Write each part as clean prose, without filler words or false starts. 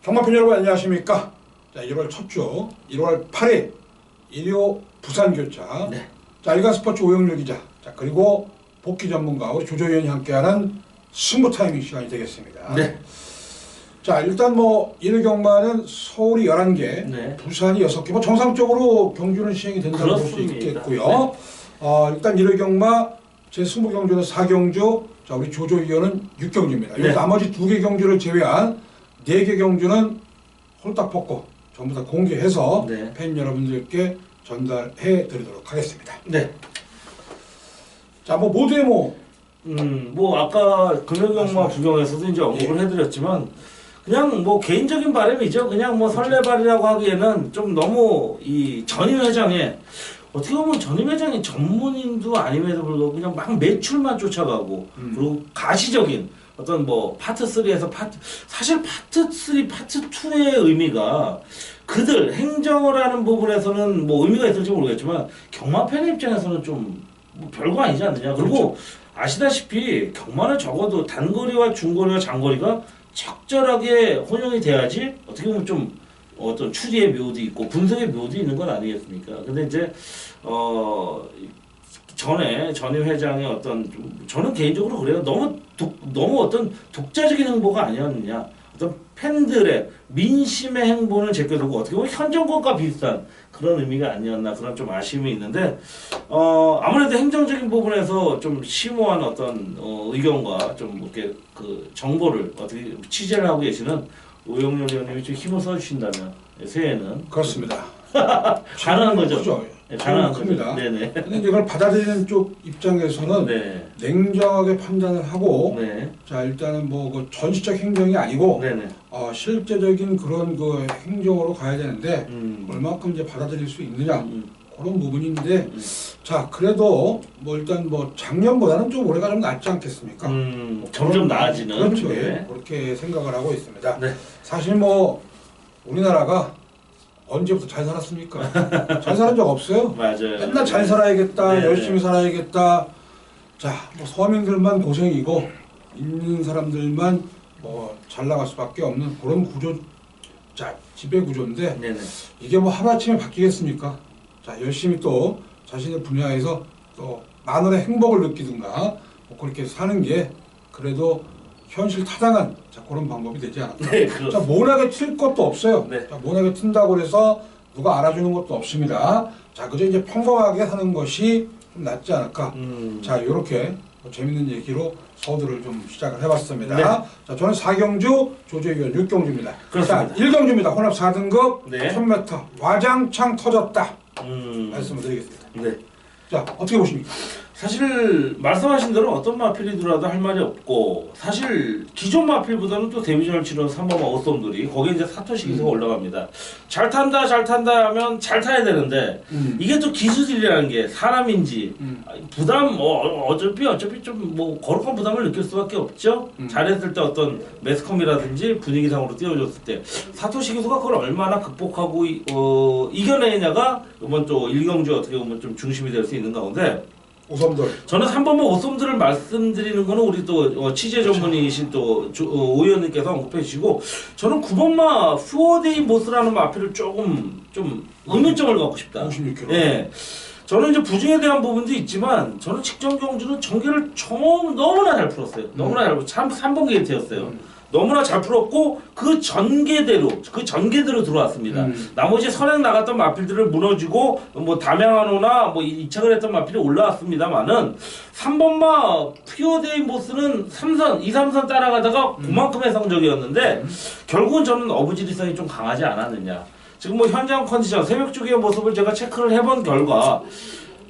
경마팬 여러분 안녕하십니까? 자, 1월 첫 주 1월 8일 일요 부산교차. 네. 자, 일간 스포츠 오영렬 기자. 자, 그리고 복귀 전문가 우리 조조위원이 함께하는 승부 타이밍 시간이 되겠습니다. 네. 자, 일단 뭐 1일 경마는 서울이 11개, 네. 부산이 6개. 뭐 정상적으로 경주는 시행이 된다고 볼 수 그렇습니다. 있겠고요. 네. 일단 1일 경마 제 승부 경주는 4경주. 자, 우리 조조위원은 6경주입니다. 네. 나머지 2개 경주를 제외한 4개 경주는 홀딱 벗고 전부 다 공개해서 네. 팬 여러분들께 전달해 드리도록 하겠습니다. 네. 자, 뭐 모두의 뭐 아까 금요경마 구경에서도 이제 언급을 해드렸지만 그냥 뭐 개인적인 바람이죠. 그냥 뭐 설레발이라고 하기에는 좀 너무 이 전임 회장의 어떻게 보면 전임 회장이 전문인도 아님에도 불구하고 그냥 막 매출만 쫓아가고 그리고 가시적인 어떤 뭐 파트 3에서 사실 파트 3, 파트 2의 의미가 그들 행정을 하는 부분에서는 뭐 의미가 있을지 모르겠지만 경마팬 입장에서는 좀 뭐 별거 아니지 않느냐. 그리고 그렇죠. 아시다시피 경마는 적어도 단거리와 중거리와 장거리가 적절하게 혼용이 돼야지 어떻게 보면 좀 어떤 추리의 묘도 있고 분석의 묘도 있는 건 아니겠습니까? 근데 이제 전임 회장의 어떤 저는 개인적으로 그래요. 너무 어떤 독자적인 행보가 아니었느냐. 어떤 팬들의 민심의 행보는 제껴두고 어떻게 보면 현 정권과 비슷한 그런 의미가 아니었나 그런 좀 아쉬움이 있는데 아무래도 행정적인 부분에서 좀 심오한 어떤 의견과 좀 이렇게 그 정보를 어떻게 취재를 하고 계시는 오영렬 의원님이 좀 힘을 써주신다면 새해에는 그렇습니다. 가능한 거죠. 그죠? 네, 가능한 큽니다. 네네. 근데 이걸 받아들이는 쪽 입장에서는 네. 냉정하게 판단을 하고 네. 자, 일단은 뭐 그 전시적 행정이 아니고 네네. 실제적인 그런 그 행정으로 가야 되는데 얼마큼 이제 받아들일 수 있느냐 그런 부분인데 자, 그래도 뭐 일단 뭐 작년보다는 좀 올해가 좀 낫지 않겠습니까? 점점 나아지는. 그렇죠. 네. 그렇게 생각을 하고 있습니다. 네. 사실 뭐 우리나라가 언제부터 잘 살았습니까? 잘 살은 적 없어요. 맞아요. 맨날 잘 살아야겠다, 네. 열심히 살아야겠다. 자, 뭐 서민들만 고생이고 있는 사람들만 뭐 잘 나갈 수밖에 없는 그런 구조, 자, 지배 구조인데 네네. 이게 뭐 하루아침에 바뀌겠습니까? 자, 열심히 또 자신의 분야에서 또 만원의 행복을 느끼든가 뭐 그렇게 사는 게 그래도 현실 타당한 자, 그런 방법이 되지 않을까. 네, 자, 모나게 튈 것도 없어요. 네. 자, 모나게 튄다고 해서 누가 알아주는 것도 없습니다. 자, 그저 이제 평범하게 사는 것이 좀 낫지 않을까. 자, 이렇게 재밌는 얘기로 서두를 좀 시작을 해봤습니다. 네. 자, 저는 4경주, 조조위원 6경주입니다. 그렇습니다. 자, 1경주입니다. 혼합 4등급, 네. 1000m, 와장창 터졌다. 말씀을 드리겠습니다. 네. 자, 어떻게 보십니까? 사실 말씀하신 대로 어떤 마필이 들어와도 할 말이 없고 사실 기존 마필보다는 또 데뷔전을 치른 3번마 어썸들이 거기에 이제 사토시 기수가 올라갑니다. 잘 탄다 하면 잘 타야 되는데 이게 또 기술이라는 게 사람인지 부담 어차피 좀 뭐 거룩한 부담을 느낄 수밖에 없죠. 잘했을 때 어떤 매스컴이라든지 분위기상으로 띄워줬을 때 사토시 기수가 그걸 얼마나 극복하고 이겨내냐가 이번 또 1경주 어떻게 보면 좀 중심이 될 수 있는 가운데 오섬들. 저는 3번마 오썸들을 말씀드리는 거는 우리 또 취재 전문의이신 또 오 의원님께서 언급해 주시고 저는 9번마 퓨어데이 모스라는 마필을 조금 좀 의문점을 갖고 싶다. 56kg. 예. 저는 이제 부중에 대한 부분도 있지만 저는 직전 경주는 전개를 너무나 잘 풀었어요. 너무나 잘 풀었어요. 3번 게이트였어요. 너무나 잘 풀었고 그 전개대로 들어왔습니다. 나머지 선행 나갔던 마필들을 무너지고 뭐 담양한호나 뭐 이착을 했던 마필이 올라왔습니다만은 3번마 퓨어데이 모스는 3선, 2, 3선 따라가다가 그만큼의 성적이었는데 결국은 저는 어부지리성이 좀 강하지 않았느냐. 지금 뭐 현장 컨디션 새벽 주기의 모습을 제가 체크를 해본 결과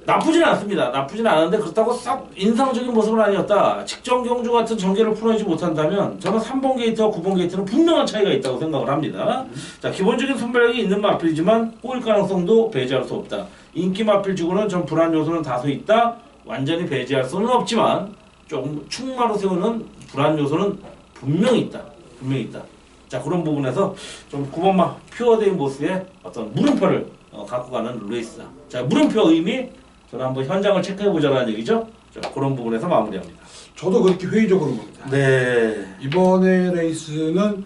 나쁘진 않습니다. 나쁘진 않은데 그렇다고 싹 인상적인 모습은 아니었다. 직전 경주 같은 전개를 풀어내지 못한다면 저는 3번 게이트와 9번 게이트는 분명한 차이가 있다고 생각을 합니다. 자, 기본적인 순발력이 있는 마필이지만 꼬일 가능성도 배제할 수 없다. 인기 마필치고는 전 불안 요소는 다소 있다. 완전히 배제할 수는 없지만 조금 충마로 세우는 불안 요소는 분명히 있다. 분명히 있다. 자, 그런 부분에서 좀 9번마 퓨어데이 모스의 어떤 물음표를 갖고 가는 레이스다. 자, 물음표 의미 저는 한번 현장을 체크해보자는 얘기죠. 자, 그런 부분에서 마무리합니다. 저도 그렇게 회의적으로 봅니다. 네. 이번에 레이스는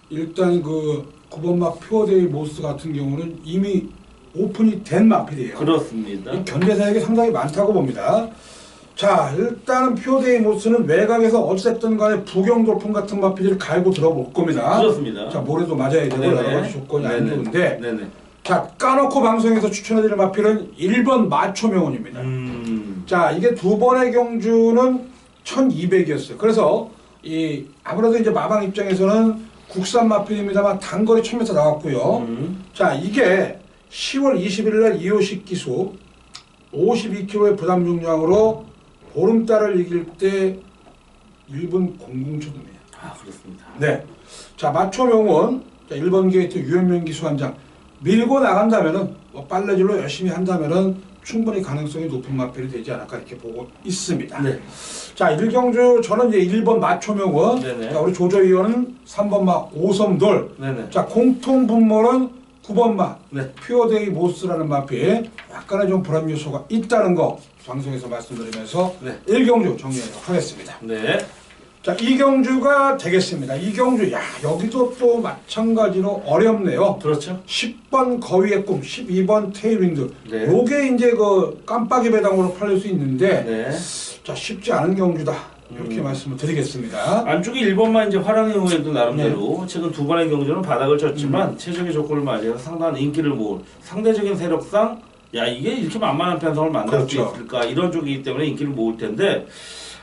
일단 그 9번마 퓨어데이 모스 같은 경우는 이미 오픈이 된 마필이에요. 그렇습니다. 이 견제사역이 상당히 많다고 봅니다. 자, 일단은 퓨어데이 모스는 외곽에서 어쨌든 간에 부경돌풍 같은 마필을 갈고 들어볼 겁니다. 그렇습니다. 자, 모래도 맞아야 되고 네네. 여러 가지 조건이 안 네네. 좋은데 네네. 자, 까놓고 방송에서 추천해드릴 마필은 1번 마초명원입니다. 자, 이게 두 번의 경주는 1200이었어요. 그래서 이 아무래도 이제 마방 입장에서는 국산 마필입니다만 단거리 1000m 나왔고요. 자, 이게 10월 21일 날 이호식 기수 52kg의 부담 중량으로 보름달을 이길 때 1분 00초입니다. 아, 그렇습니다. 네. 자, 마초명원 1번 게이트 유현명 기수 한 장 밀고 나간다면은 뭐 빨래질로 열심히 한다면은 충분히 가능성이 높은 마필이 되지 않을까 이렇게 보고 있습니다. 네. 자, 1경주 저는 이제 1번 마초명원, 네네. 자, 우리 조조위원은 3번마 오섬돌, 네네. 자, 공통 분모는 9번마 네. 퓨어데이 모스라는 마필 약간의 좀 불안 요소가 있다는 거 방송에서 말씀드리면서 네. 1경주 정리하도록 하겠습니다. 네. 자, 2경주가 되겠습니다. 2경주, 야, 여기도 또 마찬가지로 어렵네요. 그렇죠. 10번 거위의 꿈, 12번 테일윈드. 네. 요게 이제 그 깜빡이 배당으로 팔릴 수 있는데, 네. 자, 쉽지 않은 경주다. 이렇게 말씀을 드리겠습니다. 안쪽에 1번만 이제 화랑의 후에도 나름대로 최근 두 번의 경주는 바닥을 쳤지만 최적의 조건을 맞이해서 상당한 인기를 모을 상대적인 세력상 야 이게 이렇게 만만한 편성을 만날 그렇죠. 수 있을까 이런 쪽이기 때문에 인기를 모을 텐데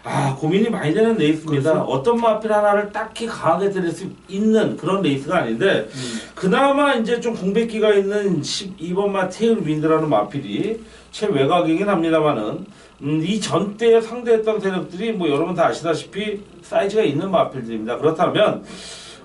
아 고민이 많이 되는 레이스입니다. 그렇죠. 어떤 마필 하나를 딱히 강하게 때릴 수 있는 그런 레이스가 아닌데 그나마 이제 좀 공백기가 있는 12번 마 테일 윈드라는 마필이 최외곽이긴 합니다만은 이 전때에 상대했던 세력들이 뭐 여러분 다 아시다시피 사이즈가 있는 마필들입니다. 그렇다면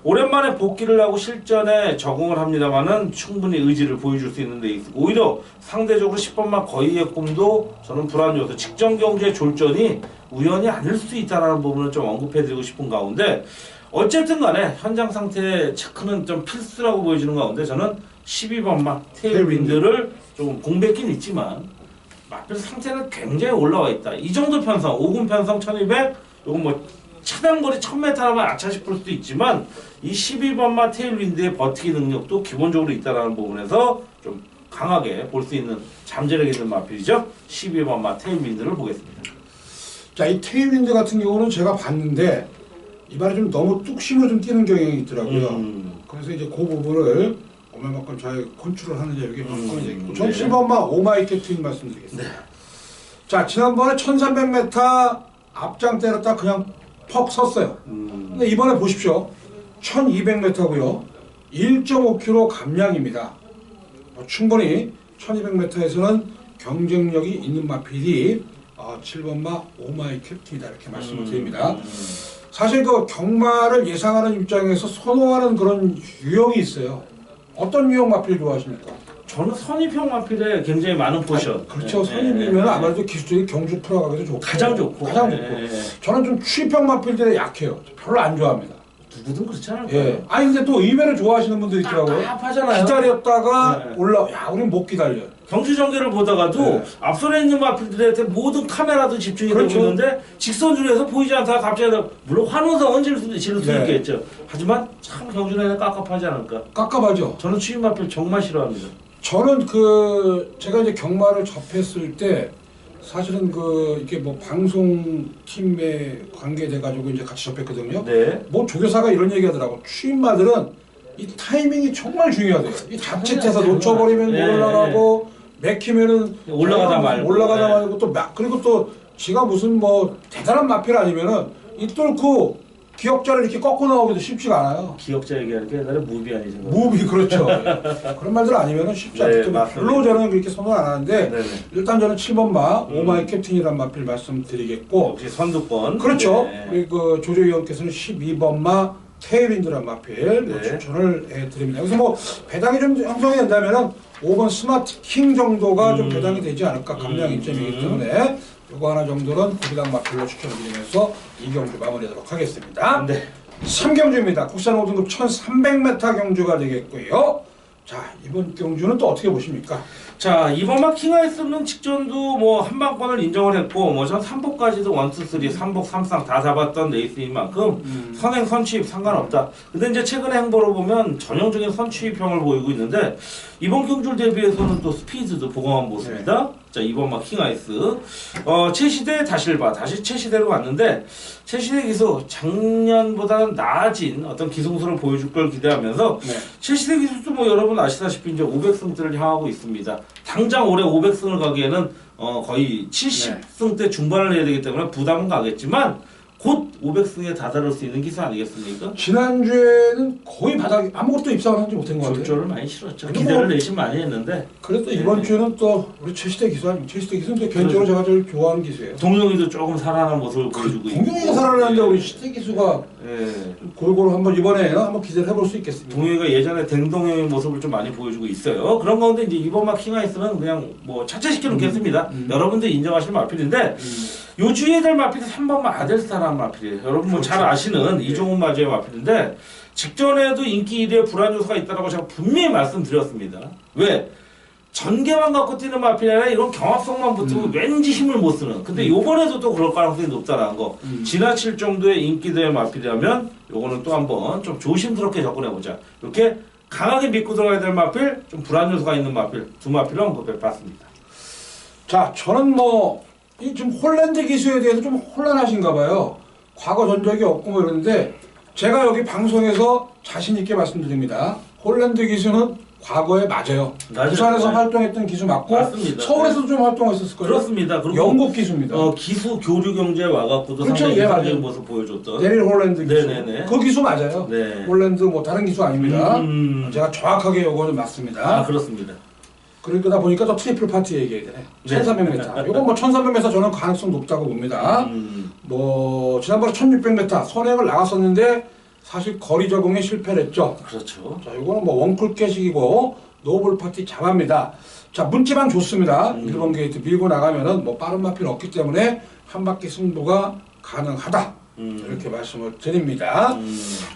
오랜만에 복귀를 하고 실전에 적응을 합니다만은 충분히 의지를 보여줄 수 있는 레이스고 오히려 상대적으로 10번만 거의의 꿈도 저는 불안 요소 직전 경주의 졸전이 우연이 아닐 수 있다는 부분을 좀 언급해드리고 싶은 가운데 어쨌든 간에 현장 상태 체크는 좀 필수라고 보여지는 가운데 저는 12번만 테일윈드를 좀 공백긴 있지만 마필 상태는 굉장히 올라와 있다. 이 정도 편성, 5군 편성 1200, 요건 뭐 차단거리 1000m라면 아차 싶을 수도 있지만 이 12번마 테일윈드의 버티기 능력도 기본적으로 있다는 부분에서 좀 강하게 볼 수 있는 잠재력 있는 마필이죠. 12번마 테일윈드를 보겠습니다. 자, 이 테일윈드 같은 경우는 제가 봤는데 이번에 좀 너무 뚝심으로 좀 뛰는 경향이 있더라고요. 그래서 이제 그 부분을 얼마만큼 잘 컨트롤하느냐 이게 관건이 있고 전 7번마 오마이캡 트윈 말씀드리겠습니다. 네. 자, 지난번에 1300m 앞장 때렸다 그냥 퍽 섰어요. 근데 이번에 보십시오. 1200m고요. 1.5km 감량입니다. 충분히 1200m에서는 경쟁력이 있는 마필이 7번마 오마이 캡틴이다 이렇게 말씀을 드립니다. 사실 그 경마를 예상하는 입장에서 선호하는 그런 유형이 있어요. 어떤 유형 마필 좋아하십니까? 저는 선입형 마필에 굉장히 많은 포션. 그렇죠. 선입이면 아무래도 기술적인 경주 풀어가기도 좋고 가장 좋고. 가장 좋고. 저는 좀 추입형 마필들에 약해요. 별로 안 좋아합니다. 누구든 그렇지 않을까요? 예. 아니 근데 또 의외로 좋아하시는 분들 있더라고요. 답답하잖아요. 기다렸다가 야, 우린 못 기다려. 경주 전개를 보다가도 네. 앞선에 있는 마필들한테 모든 카메라도 집중이 되고 그렇죠. 있는데 직선줄에서 보이지 않다가 갑자기 물론 환호성은 지를 수 네. 있겠죠. 하지만 참 경주 내내 깝깝하지 않을까. 깜깜하죠. 저는 추임 마필 정말 싫어합니다. 저는 제가 이제 경마를 접했을 때 사실은 이렇게 뭐 방송팀에 관계돼 가지고 이제 같이 접했거든요. 네. 뭐 조교사가 이런 얘기하더라고. 추임마들은 이 타이밍이 정말 중요하대요. 이 자칫해서 놓쳐버리면 네. 못 올라가고 맥히면은 올라가다 말고. 말고 또 그리고 또 지가 무슨 뭐 대단한 마필 아니면은 이 뚫고 기억자를 이렇게 꺾고 나오기도 쉽지가 않아요. 기억자 얘기하는 게 옛날에 무비 아니죠? 무비 그렇죠. 그런 말들 아니면은 쉽지 않기 때문에 맞습니다. 별로 저는 그렇게 선호 안 하는데 네네. 일단 저는 7번마 오마이 캡틴이란 마필 말씀드리겠고 역시 선두권. 그렇죠. 네. 우리 그 조조위원께서는 12번마 테일윈드란 마필 뭐 네. 추천을 해드립니다. 그래서 뭐 배당이 좀 형성이 된다면은 5번 스마트 킹 정도가 좀 배당이 되지 않을까 감량 이점이기 때문에 요거 하나 정도는 구비당 마필로 추천드리면서 2경주 마무리하도록 하겠습니다. 네. 3경주입니다. 국산 5등급 1300m 경주가 되겠고요. 자, 이번 경주는 또 어떻게 보십니까? 자, 이번 킹아이스는 직전도 뭐 한방권을 인정을 했고 뭐 전 3복까지도 1, 2, 3, 3복 3상 다 잡았던 레이스인 만큼 선행 선취입 상관없다. 근데 이제 최근의 행보를 보면 전형적인 선취입형을 보이고 있는데 이번 경주를 대비해서는 또 스피드도 보강한 모습이다. 자, 이번 킹아이스 최시대 다실바 다시 최시대로 갔는데 최시대 기수 작년보다는 나아진 어떤 기승수를 보여줄 걸 기대하면서 네. 최시대 기수도 뭐 여러분 아시다시피 이제 500승대를 향하고 있습니다. 당장 올해 500승을 가기에는 거의 70승대 중반을 해야 되기 때문에 부담은 가겠지만 곧 500승에 다다를 수 있는 기수 아니겠습니까? 지난주에는 거의 바닥에 아무것도 입상을 하지 못한 것 같아요. 졸졸을 많이 실었죠. 근데 기대를 뭐- 내심 많이 했는데 그래도 이번 주에는 또 우리 최시대 기수 아니면 최시대 기수는 또 개인적으로 제가 제일 좋아하는 기수예요. 동영이도 조금 살아난 모습을 보여주고 있고 동영이가 살아나는데 우리 시대 기수가 예. 골고루 한번 이번에 한번 기대를 해볼 수 있겠습니다. 동영이가 예전에 댕동영의 모습을 좀 많이 보여주고 있어요. 그런 가운데 이제 이번 킹아이스는 그냥 뭐 차차시켜 놓겠습니다. 여러분들 인정하실 마필인데 요 주에 될 마필이 3번마 아델스타라는 마필이에요. 여러분 뭐 잘 아시는 이종훈 마주의 마필인데 직전에도 인기 1위에 불안 요소가 있다고 제가 분명히 말씀드렸습니다. 왜? 전개만 갖고 뛰는 마필이 아니라 이런 경합성만 붙으면 왠지 힘을 못 쓰는. 근데 요번에도 또 그럴 가능성이 높다라는 거. 지나칠 정도의 인기도의 마필이라면 요거는 또 한번 좀 조심스럽게 접근해보자. 이렇게 강하게 믿고 들어가야 될 마필, 좀 불안 요소가 있는 마필, 두 마필을 언급해봤습니다. 자, 저는 이 지금 홀랜드 기수에 대해서 좀 혼란하신가 봐요. 과거 전적이 없고 뭐 이러는데 제가 여기 방송에서 자신 있게 말씀드립니다. 홀랜드 기수는 과거에 맞아요. 맞아요. 부산에서 네. 활동했던 기수 맞고 맞습니다. 서울에서도 좀 활동했었을 거예요. 그렇습니다. 그리고 영국 기수입니다. 기수 교류 경제에 와갖고도 그렇죠. 상당히 예, 인상적인 맞아요. 모습 보여줬던. 데릴 홀랜드 기수. 네네네. 그 기수 맞아요. 네. 홀랜드 뭐 다른 기수 아닙니다. 제가 제가 정확하게 요거는 맞습니다. 그렇습니다. 그러다 보니까 또 트리플 파티 얘기해야 되네. 네. 1300m. 이건 뭐 1300m 저는 가능성 높다고 봅니다. 뭐 지난번에 1600m 선행을 나갔었는데 사실 거리 적응에 실패를 했죠. 그렇죠. 자, 이거는 뭐 원쿨 깨식이고 노블 파티 잘합니다. 자, 문지방 좋습니다. 1번 게이트 밀고 나가면은 뭐 빠른 마필은 없기 때문에 한 바퀴 승부가 가능하다. 이렇게 말씀을 드립니다.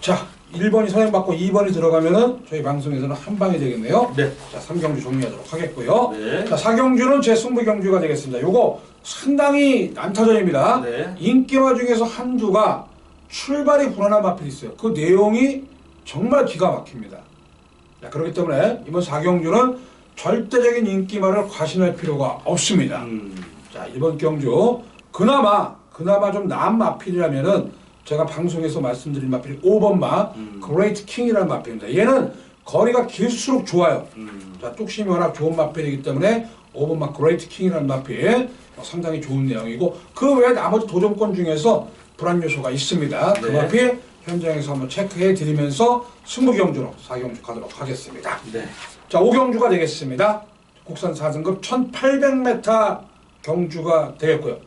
자, 1번이 선행받고 2번이 들어가면은 저희 방송에서는 한 방이 되겠네요. 네. 자, 3경주 정리하도록 하겠고요. 네. 자, 4경주는 제 승부 경주가 되겠습니다. 요거 상당히 난타전입니다. 네. 인기화 중에서 한두가 출발이 불안한 마필이 있어요. 그 내용이 정말 기가 막힙니다. 자, 그렇기 때문에 이번 4경주는 절대적인 인기말을 과신할 필요가 없습니다. 자, 이번 경주 그나마 좀 나은 마필이라면은 제가 방송에서 말씀드린 마필이 5번마 그레이트 킹이라는 마필입니다. 얘는 거리가 길수록 좋아요. 자, 뚝심이 워낙 좋은 마필이기 때문에 5번마 그레이트 킹이라는 마필 상당히 좋은 내용이고 그 외에 나머지 도전권 중에서 불안 요소가 있습니다. 그 네. 마필 현장에서 한번 체크해 드리면서 승부 경주로 4경주 가도록 하겠습니다. 네. 자, 5경주가 되겠습니다. 국산 4등급 1800m 경주가 되겠고요.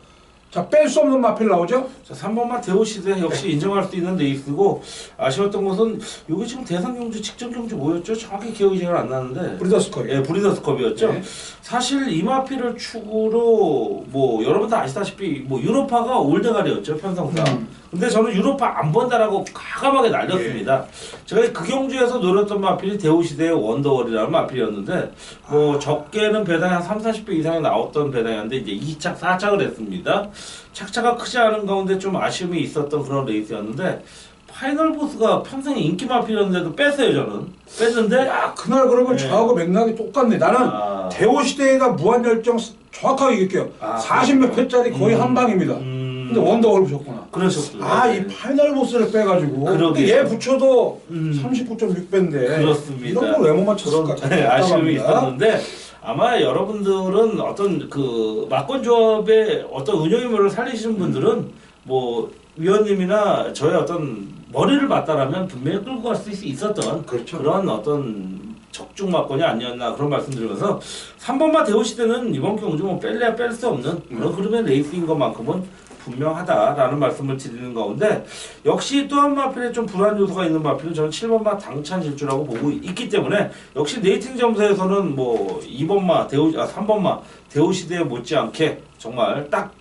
자, 뺄 수 없는 마필 나오죠? 자, 3번마 대호시대 역시 인정할 수 있는 레이스고 아쉬웠던 것은 이게 지금 대상 경주, 직전 경주 뭐였죠? 정확히 기억이 잘 안 나는데 브리더스컵. 예, 브리더스컵이었죠. 네. 사실 이 마필을 축으로 뭐 여러분 다 아시다시피 뭐 유로파가 올대가리였죠 편성상. 근데 저는 유로파 안 본다라고 과감하게 날렸습니다. 제가 그 경주에서 노렸던 마필이 대우시대의 원더월이라는 마필이었는데 뭐 적게는 배당이 한 3, 40배 이상이 나왔던 배당이었는데 이제 2착, 4착을 했습니다. 착차가 크지 않은 가운데 좀 아쉬움이 있었던 그런 레이스였는데 파이널 보스가 평생 인기 마필이었는데도 뺐어요 저는. 뺐는데 야, 그날 그러면 네. 저하고 맥락이 똑같네. 나는 대호시대에다 무한열정 정확하게 얘기할게요. 40몇 회짜리 거의 한 방입니다. 근데 원더월 보셨구나. 그러셨어요. 아, 이 파이널 보스를 빼가지고. 그러게요. 근데 얘 붙여도 39.6배인데. 그렇습니다. 이런 걸 왜 못 맞췄을까? 참 아쉬움이 답답합니다. 있었는데 아마 여러분들은 어떤 그 막권 조합의 어떤 운영의물을 살리시는 분들은 뭐 위원님이나 저의 어떤 머리를 맞다라면 분명히 끌고 갈 수 있었던 그렇죠. 그런 어떤 적중 막권이 아니었나 그런 말씀드리면서 3번마 대호시대는 이번 경주 뭐 뺄래야 뺄 수 없는 그런 흐름의 레이스인 것만큼은 분명하다라는 말씀을 드리는 가운데 역시 또 한 마필에 좀 불안 요소가 있는 마필은 저는 7번마 당찬 질주라고 보고 있기 때문에 역시 레이팅 점수에서는 뭐 3번마 대호시대에 못지않게 정말 딱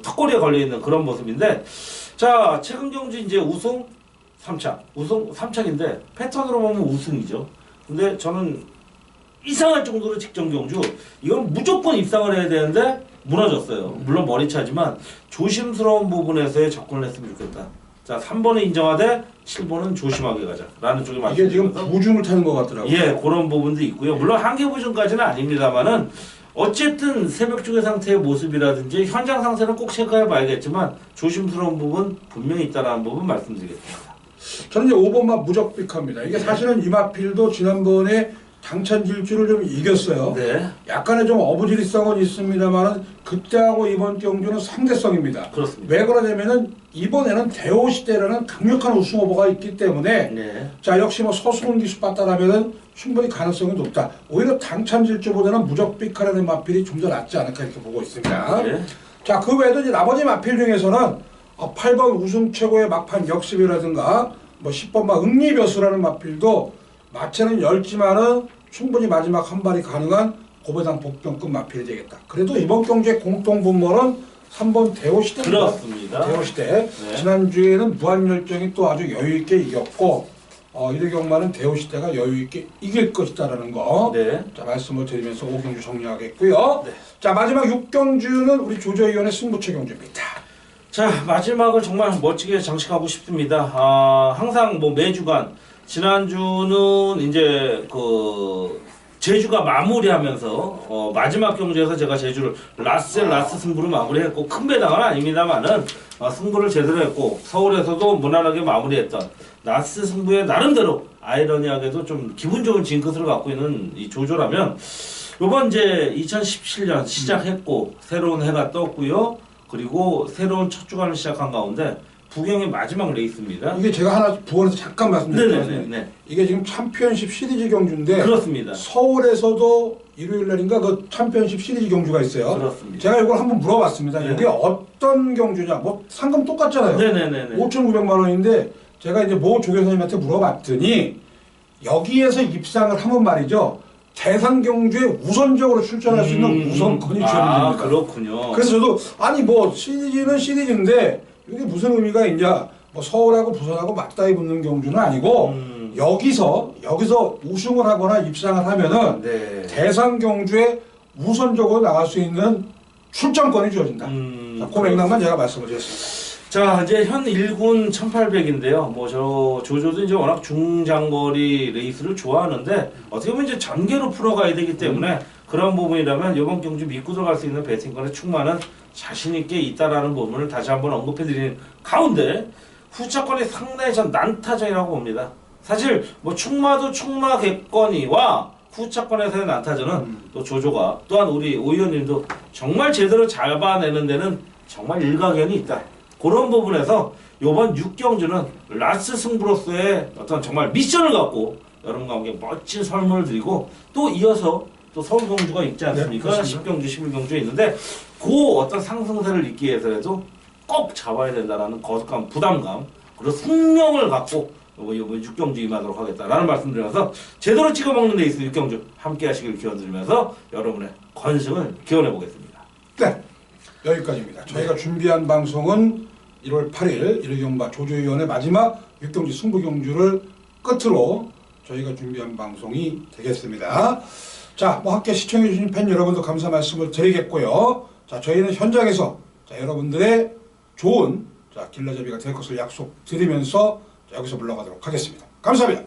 턱걸이에 걸려있는 그런 모습인데 자 최근 경주 이제 우승 3착 우승 3착인데 패턴으로 보면 우승이죠. 근데 저는 이상할 정도로 직전 경주 이건 무조건 입상을 해야 되는데 무너졌어요. 물론 머리차지만 조심스러운 부분에서의 접근을 했으면 좋겠다. 자, 3번은 인정하되 7번은 조심하게 가자 라는 쪽에 이게 지금 말씀드려서 부중을 타는 것 같더라고요. 예, 그런 부분도 있고요. 물론 한계 부중까지는 아닙니다만은 어쨌든 새벽 쪽의 상태의 모습이라든지 현장 상태는 꼭 체크해 봐야겠지만 조심스러운 부분 분명히 있다는 부분 말씀드리겠습니다. 저는 이제 5번만 무적빅합니다. 이게 사실은 이마필도 지난번에 당찬 질주를 좀 이겼어요. 네, 약간의 좀 어부지리성은 있습니다만은 그때하고 이번 경주는 상대성입니다. 그렇습니다. 왜 그러냐면은 이번에는 대호시대라는 강력한 우승 후보가 있기 때문에 네, 자 역시 뭐 서수근 기수 빠따라면은 충분히 가능성이 높다. 오히려 당찬 질주보다는 무적빅하라는 마필이 좀 더 낫지 않을까 이렇게 보고 있습니다. 네. 자, 그 외에도 이제 나머지 마필 중에서는 8번 우승 최고의 막판 역습이라든가 뭐 10번 막 응리벼수라는 마필도 마체는 열지만은 충분히 마지막 한 발이 가능한 고배당 복병급 마필이 되겠다. 그래도 이번 경주의 공통 분모는 3번 대호시대입니다. 그렇습니다. 대호시대. 네. 지난주에는 무한열정이 또 아주 여유있게 이겼고 이대 경마는 대호시대가 여유있게 이길 것이다라는 거. 네. 자, 말씀을 드리면서 5경주 정리하겠고요. 네. 자, 마지막 6경주는 우리 조조위원의 승부처 경주입니다. 자, 마지막을 정말 멋지게 장식하고 싶습니다. 항상 뭐 매주간 지난주는 이제 그 제주가 마무리하면서 마지막 경주에서 제가 제주를 라스 승부로 마무리했고 큰 배당은 아닙니다만은 승부를 제대로 했고 서울에서도 무난하게 마무리했던 라스 승부의 나름대로 아이러니하게도 좀 기분 좋은 징크스를 갖고 있는 이 조조라면 요번 이제 2017년 시작했고 새로운 해가 떴고요. 그리고 새로운 첫 주간을 시작한 가운데 부경의 마지막 레이스입니다. 이게 제가 하나 부원에서 잠깐 말씀드릴게요. 네네네. 이게 지금 챔피언십 시리즈 경주인데 그렇습니다. 서울에서도 일요일 날인가 그 챔피언십 시리즈 경주가 있어요. 그렇습니다. 제가 이걸 한번 물어봤습니다. 네. 이게 어떤 경주냐? 뭐 상금 똑같잖아요. 네네네. 5,900만 원인데 제가 이제 모 조교사님한테 물어봤더니 여기에서 입상을 하면 말이죠. 대상 경주에 우선적으로 출전할 수 있는 우선권이 주어집니다. 그렇군요. 그래서 저도 아니 뭐 시리즈는 시리즈인데 이게 무슨 의미가 있냐? 뭐 서울하고 부산하고 맞다이 붙는 경주는 아니고 여기서 우승을 하거나 입상을 하면은 네. 대상 경주에 우선적으로 나갈 수 있는 출전권이 주어진다. 자, 그 맥락만 제가 말씀을 드렸습니다. 자, 이제 현 1군 1800인데요. 뭐 저 조조도 이제 워낙 중장거리 레이스를 좋아하는데 어떻게 보면 이제 전개로 풀어가야 되기 때문에 그런 부분이라면 이번 경주 믿고 들어갈 수 있는 배팅권에 충만한 자신 있게 있다라는 부분을 다시 한번 언급해드리는 가운데 후차권이 상당히 전 난타전이라고 봅니다. 사실 뭐 충마도 충마객권이와 후차권에서의 난타전은 또 조조가 또한 우리 오 의원님도 정말 제대로 잡아내는 데는 정말 일가견이 있다. 그런 부분에서 이번 6경주는 라스 승부로서의 어떤 정말 미션을 갖고 여러분과 함께 멋진 설문을 드리고 또 이어서 또 서울 경주가 있지 않습니까? 네, 10경주, 11경주에 있는데 그 어떤 상승세를 잇기 위해서라도 꼭 잡아야 된다라는 거듭감, 부담감 그리고 숙명을 갖고 이번 6경주 임하도록 하겠다라는 말씀드리면서 제대로 찍어먹는 레이스 6경주 함께 하시길 기원드리면서 여러분의 건승을 기원해 보겠습니다. 네, 여기까지입니다. 저희가 준비한 방송은 1월 8일 일요경마 조조위원의 마지막 6경주 승부경주를 끝으로 저희가 준비한 방송이 되겠습니다. 자, 뭐 함께 시청해주신 팬 여러분도 감사 말씀을 드리겠고요. 자, 저희는 현장에서 자, 여러분들의 좋은 길라잡이가 될 것을 약속드리면서 여기서 물러가도록 하겠습니다. 감사합니다.